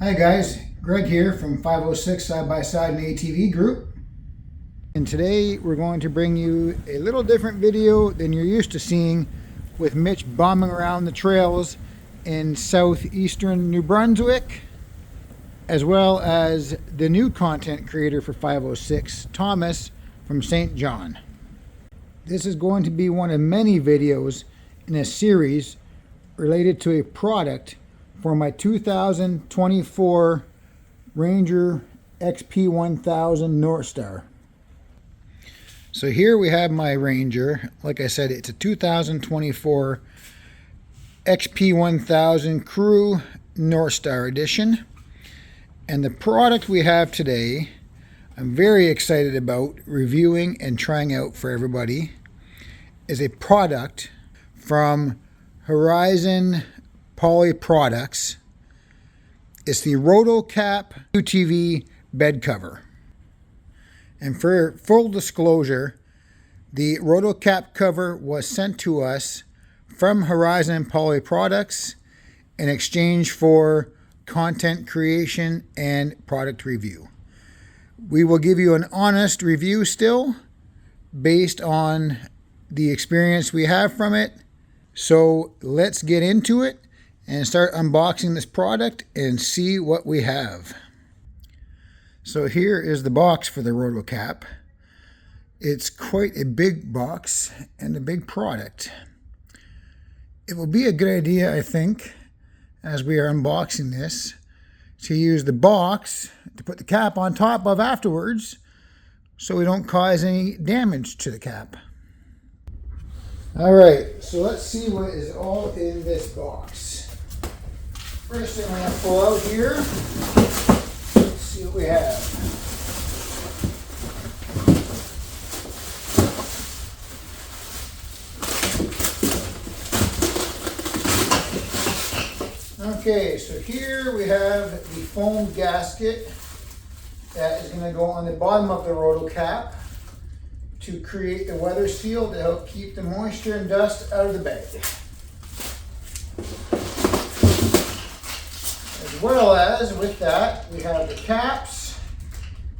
Hi guys, Greg here from 506 Side by Side and ATV Group. And today we're going to bring you a little different video than you're used to seeing with Mitch bombing around the trails in southeastern New Brunswick, as well as the new content creator for 506, Thomas from St. John. This is going to be one of many videos in a series related to a product for my 2024 Ranger XP1000 North Star. So here we have my Ranger. Like I said, it's a 2024 XP1000 Crew North Star Edition. And the product we have today, I'm very excited about reviewing and trying out for everybody, is a product from Horizon Poly Products. It's the RotoKAP ATV bed cover. And for full disclosure, the RotoKAP cover was sent to us from Horizon Poly Products in exchange for content creation and product review. We will give you an honest review still based on the experience we have from it. So let's get into it and start unboxing this product and see what we have. So here is the box for the RotoKAP. It's quite a big box and a big product. It will be a good idea, I think, as we are unboxing this, to use the box to put the cap on top of afterwards so we don't cause any damage to the cap. Alright, so let's see what is all in this box. First thing I'm going to pull out here, let's see what we have. Okay, so here we have the foam gasket that is going to go on the bottom of the RotoKAP to create the weather seal to help keep the moisture and dust out of the bed. As well as with that, we have the caps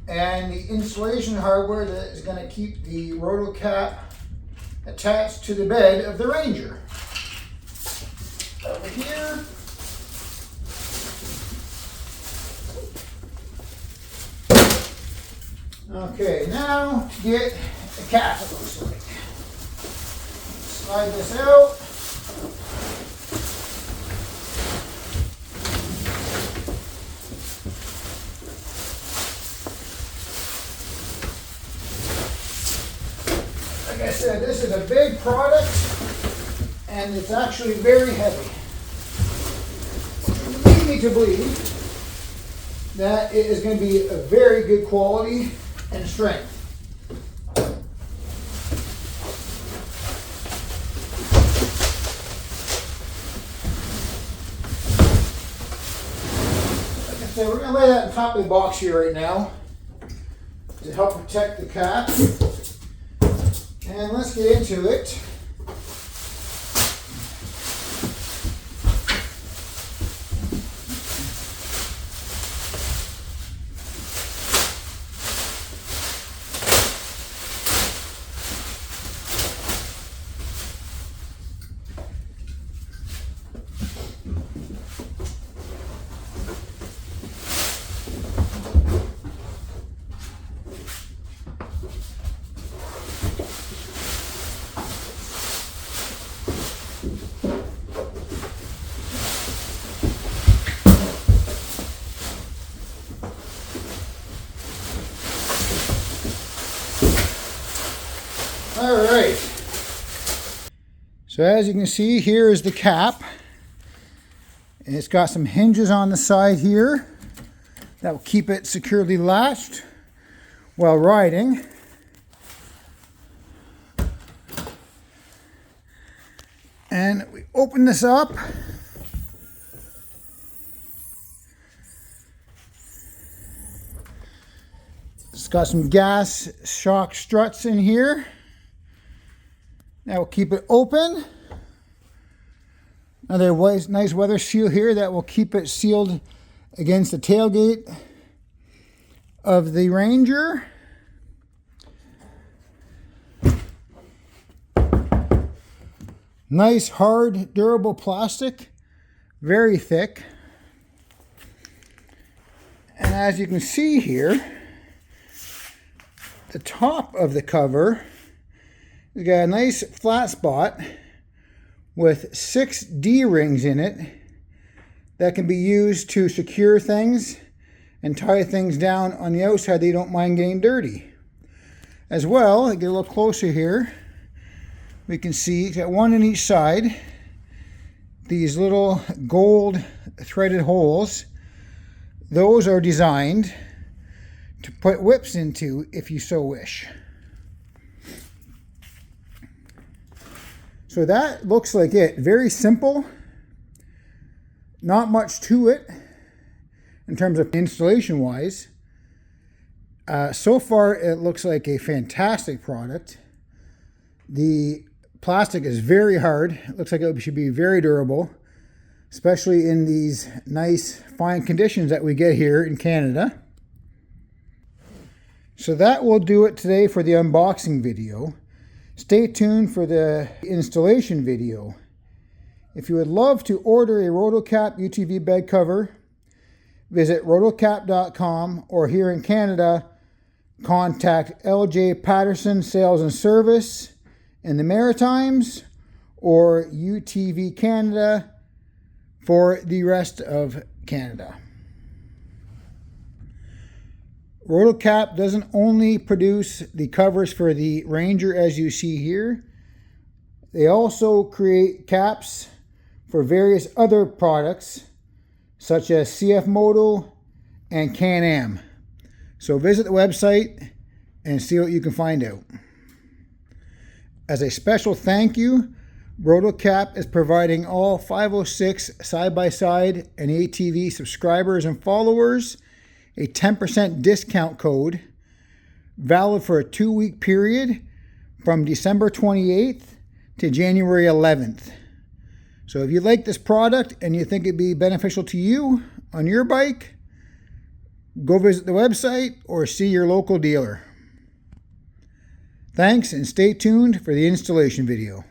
and the insulation hardware that is going to keep the RotoKAP attached to the bed of the Ranger. Over here, okay, now to get the cap, it looks like. Slide this out. Like I said, this is a big product and it's actually very heavy. Lead me to believe that it is going to be a very good quality and strength. Like I said, we're going to lay that on top of the box here right now to help protect the cap. And let's get into it. All right, so as you can see, here is the cap, and it's got some hinges on the side here that will keep it securely latched while riding. And we open this up. It's got some gas shock struts in here. That will keep it open. Another nice weather seal here that will keep it sealed against the tailgate of the Ranger. Nice, hard, durable plastic, very thick. And as you can see here, the top of the cover, we got a nice flat spot with 6 D-rings in it that can be used to secure things and tie things down on the outside that you don't mind getting dirty. As well, I get a little closer here, we can see it's got one on each side, these little gold threaded holes. Those are designed to put whips into if you so wish. So that looks like it. Very simple, not much to it in terms of installation wise. So far it looks like a fantastic product. The plastic is very hard. It looks like it should be very durable, especially in these nice fine conditions that we get here in Canada. So that will do it today for the unboxing video. Stay tuned for the installation video. If you would love to order a RotoKAP UTV bed cover, visit rotokap.com, or here in Canada, contact LJ Patterson Sales and Service in the Maritimes, or UTV Canada for the rest of Canada. RotoKAP doesn't only produce the covers for the Ranger as you see here. They also create caps for various other products such as CF Moto and Can-Am. So visit the website and see what you can find out. As a special thank you, RotoKAP is providing all 506 side-by-side and ATV subscribers and followers a 10% discount code valid for a 2-week period from December 28th to January 11th. So if you like this product and you think it'd be beneficial to you on your bike, go visit the website or see your local dealer. Thanks, and stay tuned for the installation video.